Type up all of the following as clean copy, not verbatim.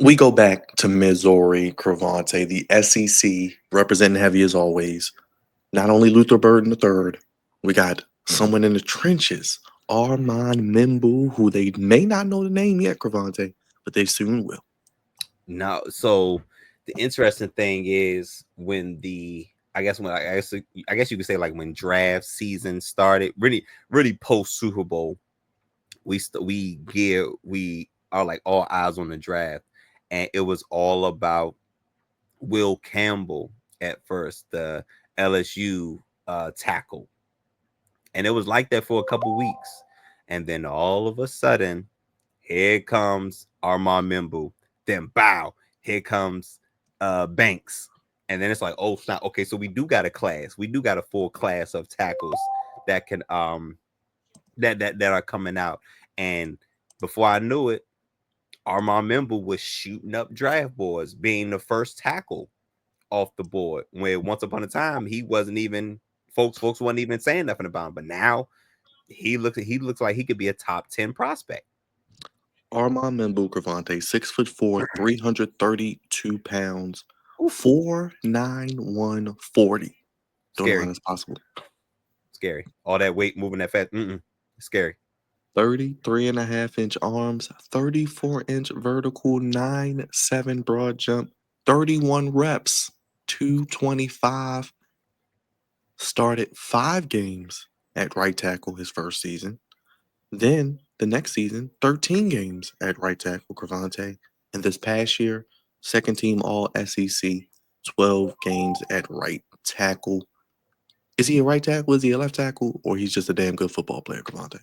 We go back to Missouri, Cravante, the SEC, representing heavy as always. Not only Luther Burden III, we got someone in the trenches, Armand Membou, who they may not know the name yet, Cravante, but they soon will. No, so the interesting thing is I guess you could say like when draft season started, really post Super Bowl, we are like all eyes on the draft, and it was all about Will Campbell at first, the LSU tackle, and it was like that for a couple weeks, and then all of a sudden, here comes Armand Membou. Then bow, here comes Banks. And then it's like, oh snap, okay, so we do got a class. We do got a full class of tackles that can that are coming out. And before I knew it, Armand Membou was shooting up draft boards, being the first tackle off the board. Where once upon a time he wasn't even folks wasn't even saying nothing about him. But now he looks like he could be a top 10 prospect. Armand Membou, Cravante, 6'4", 332 pounds, Oof, 49140. Don't know how scary. that's possible. Scary. All that weight moving that fast. Scary. 33.5-inch arms, 34-inch vertical, 9'7" broad jump, 31 reps, 225. Started 5 games at right tackle his first season. Then the next season, 13 games at right tackle, Cravante. And this past year, second team All SEC, 12 games at right tackle. Is he a right tackle? Is he a left tackle? Or he's just a damn good football player, Cravante?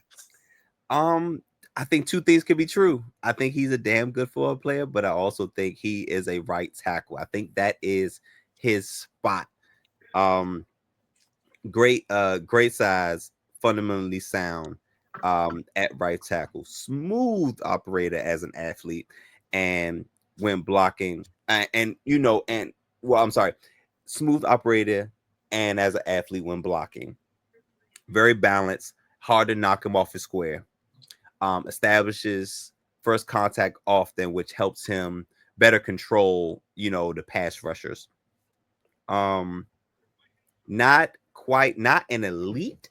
Um, I think two things could be true. I think he's a damn good football player, but I also think he is a right tackle. I think that is his spot. Um, great size, fundamentally sound. At right tackle, smooth operator as an athlete, and when blocking, and well, I'm sorry, smooth operator and as an athlete when blocking, very balanced, hard to knock him off his square. Establishes first contact often, which helps him better control, the pass rushers. Um, not an elite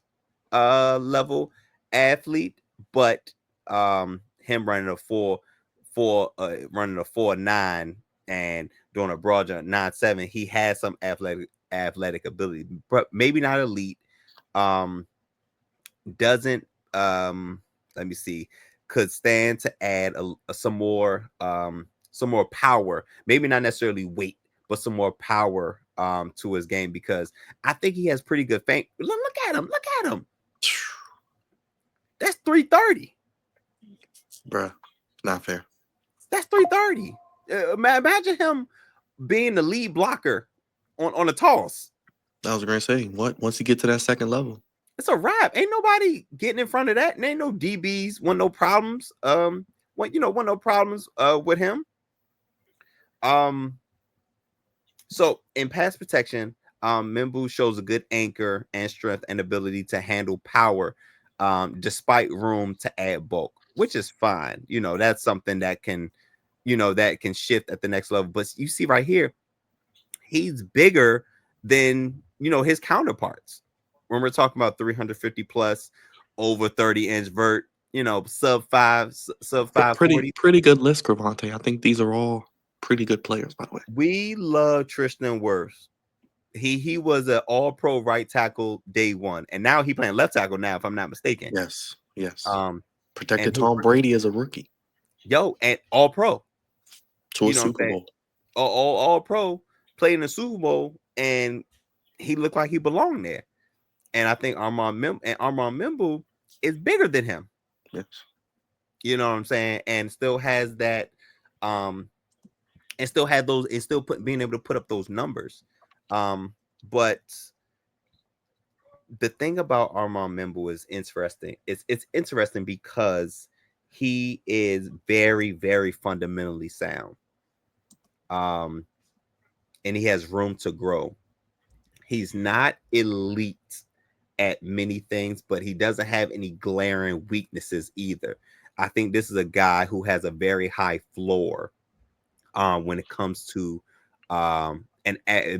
level athlete, but him running a 4.9 and doing a broad jump 9.7, he has some athletic ability, but maybe not elite. Um, doesn't let me see, could stand to add some more power, maybe not necessarily weight, but some more power to his game, because I think he has pretty good fame. Look at him. That's 330. Bruh, not fair. That's 330. Imagine him being the lead blocker on a toss. I was going to say, what? Once you get to that second level, It's a wrap. Ain't nobody getting in front of that. And ain't no DBs, want no problems. Want no problems with him. Um, so in pass protection, Membu shows a good anchor and strength and ability to handle power, despite room to add bulk, which is fine. That's something that can shift at the next level. But you see right here, he's bigger than his counterparts. When we're talking about 350 plus, over 30-inch vert, sub 540. pretty good list, Cravante. I think these are all pretty good players, by the way. We love Tristan Wirfs. He was an all pro right tackle day one, and now he playing left tackle now, if I'm not mistaken. Yes, yes. Um, Protected and his Tom Brady as a rookie and all pro. to a What I'm Super saying? Bowl. All pro, played in the Super Bowl, and he looked like he belonged there. And I think Armand Membou is bigger than him. Yes. You know what I'm saying? And still has that, um, and still had those, and still being able to put up those numbers. But the thing about Armand Membou is interesting. It's interesting because he is very, very fundamentally sound. Um, and he has room to grow. He's not elite at many things, but he doesn't have any glaring weaknesses either. I think this is a guy who has a very high floor. when it comes to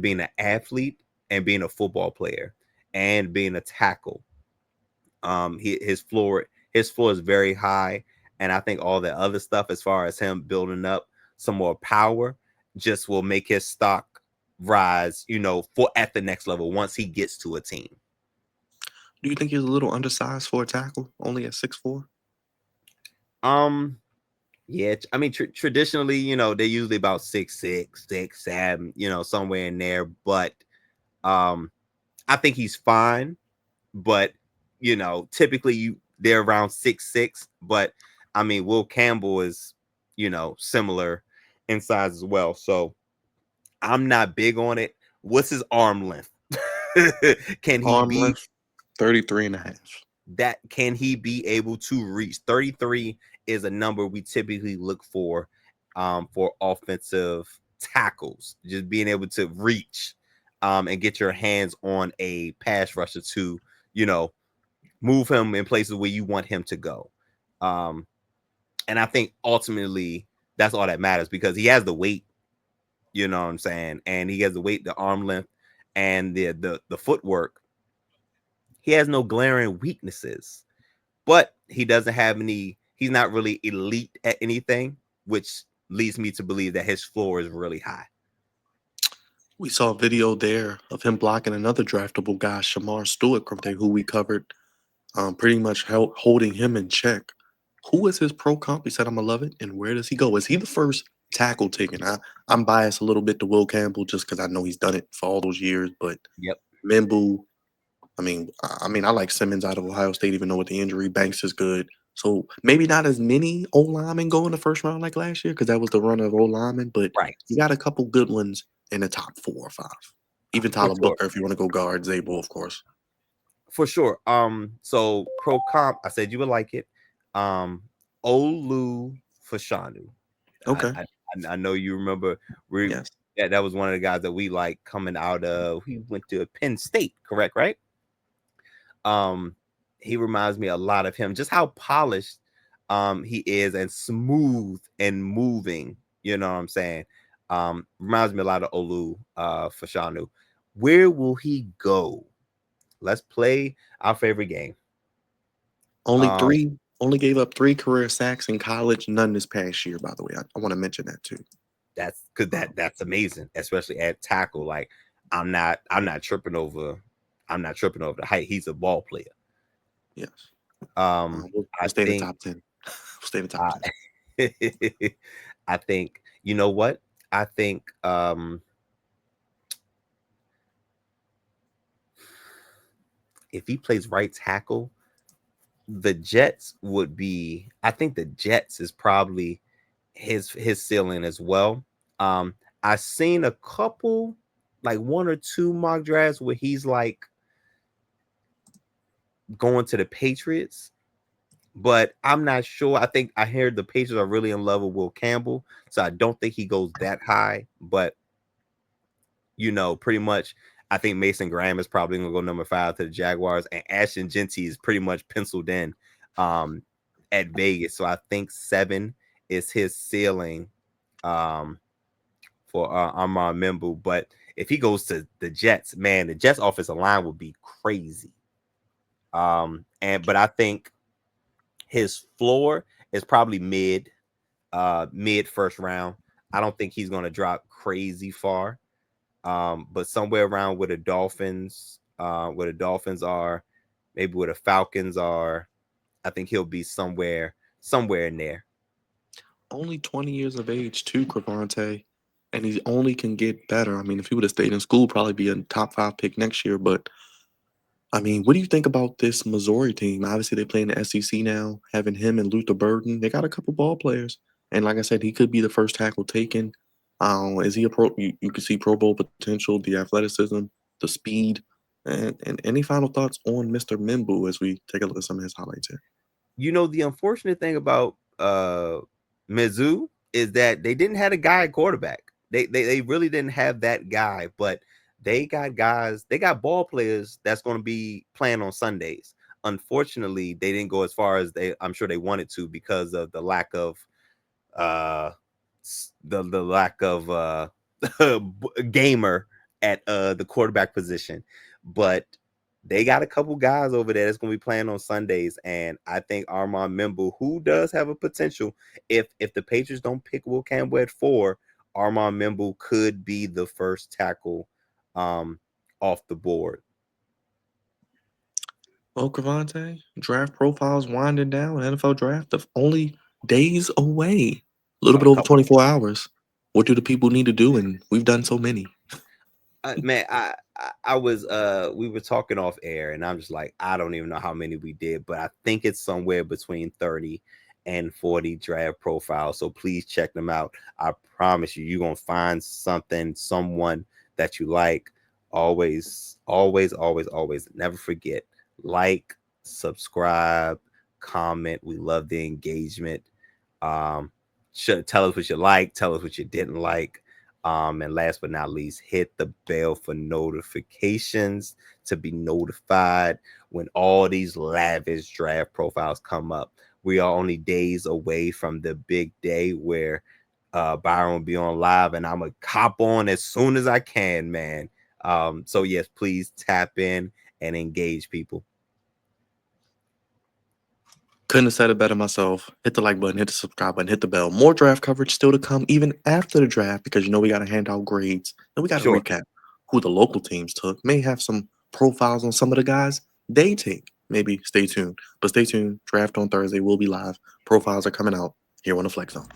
being an athlete and being a football player and being a tackle. His floor is very high, and I think all the other stuff as far as him building up some more power just will make his stock rise, for at the next level once he gets to a team. Do you think he's a little undersized for a tackle, only at 6'4"? Um, yeah, I mean, traditionally, they're usually about 6'6", 6'7", somewhere in there. But I think he's fine. But typically they're around 6'6". But I mean, Will Campbell is, similar in size as well. So I'm not big on it. What's his arm length? Can he Arm be length, 33 and a half. that? Can he be able to reach 33? Is a number we typically look for offensive tackles, just being able to reach and get your hands on a pass rusher to, you know, move him in places where you want him to go. Um, and I think ultimately that's all that matters because he has the weight, you know what I'm saying? And he has the weight, the arm length, and the footwork. He has no glaring weaknesses, but he doesn't have any, he's not really elite at anything, which leads me to believe that his floor is really high. We saw a video there of him blocking another draftable guy, Shamar Stewart, from there, who we covered, pretty much holding him in check. Who is his pro comp? He said, I'm going to love it. And where does he go? Is he the first tackle taken? I'm biased a little bit to Will Campbell just because I know he's done it for all those years. But Yep. Membou, I like Simmons out of Ohio State, even though with the injury, Banks is good. So maybe not as many O linemen go in the first round like last year because that was the run of O linemen, but Right. you got a couple good ones in the top 4 or 5. Even For Tyler sure. Booker, if you want to go guard, Zabel, of course. For sure. So pro comp, I said you would like it. Olu Fashanu. I, Okay. I I know you remember Yes. that was one of the guys that we like coming out of. He went to Penn State, correct? Right. Um, he reminds me a lot of him, just how polished he is and smooth and moving. You know what I'm saying? Reminds me a lot of Olu Fashanu. Where will he go? Let's play our favorite game. Only Um, 3, only gave up 3 career sacks in college, none this past year, by the way. I want to mention that too. that's because that's amazing, especially at tackle. Like I'm not tripping over the height. He's a ball player. Yes. I We'll stay in the think top 10. We'll stay in the top 10. uh, I think you know what? I think if he plays right tackle, the Jets would be. I think the Jets is probably his ceiling as well. I've seen a couple, like 1 or 2 mock drafts where he's like going to the Patriots, but I'm not sure. I think I heard the Patriots are really in love with Will Campbell, so I don't think he goes that high. But pretty much, I think Mason Graham is probably going to go number 5 to the Jaguars, and Ashton Genty is pretty much penciled in at Vegas. So I think 7 is his ceiling for Armand Membou. But if he goes to the Jets, man, the Jets offensive line would be crazy. But I think his floor is probably mid first round. I don't think he's going to drop crazy far. But somewhere around where the Dolphins are, maybe where the Falcons are, I think he'll be somewhere in there. Only 20 years of age too, Cravante. And he only can get better. I mean, if he would have stayed in school, probably be a top 5 pick next year. But I mean, what do you think about this Missouri team? Obviously, they play in the SEC now, having him and Luther Burden. They got a couple ball players. And like I said, he could be the first tackle taken. Is he a pro? You can see Pro Bowl potential, the athleticism, the speed. And any final thoughts on Mr. Membou as we take a look at some of his highlights here? The unfortunate thing about Mizzou is that they didn't have a guy at quarterback. They really didn't have that guy, but they got guys, they got ball players that's going to be playing on Sundays. Unfortunately, they didn't go as far as I'm sure they wanted to because of the lack of the lack of gamer at the quarterback position, but they got a couple guys over there that's going to be playing on Sundays, and I think Armand Membou, who does have a potential, if the Patriots don't pick Will Campbell at 4, Armand Membou could be the first tackle off the board. Well, Cravante, draft profiles winding down. NFL draft of only days away. A little A bit over couple 24 hours. What do the people need to do? And we've done so many. man, I was we were talking off air, and I'm just like, I don't even know how many we did, but I think it's somewhere between 30 and 40 draft profiles. So please check them out. I promise you're gonna find something, someone that you like. Always, always, always, always never forget, like, subscribe, comment. We love the engagement. Tell us what you like, tell us what you didn't like. And last but not least, hit the bell for notifications to be notified when all these lavish draft profiles come up. We are only days away from the big day where Byron will be on live, and I'm gonna cop on as soon as I can, man. So yes, please tap in and engage people. Couldn't have said it better myself. Hit the like button, hit the subscribe button, hit the bell. More draft coverage still to come, even after the draft, because we got to hand out grades. And we got to Sure. recap who the local teams took. May have some profiles on some of the guys they take. Maybe stay tuned. But stay tuned. Draft on Thursday will be live. Profiles are coming out here on the Flex Zone.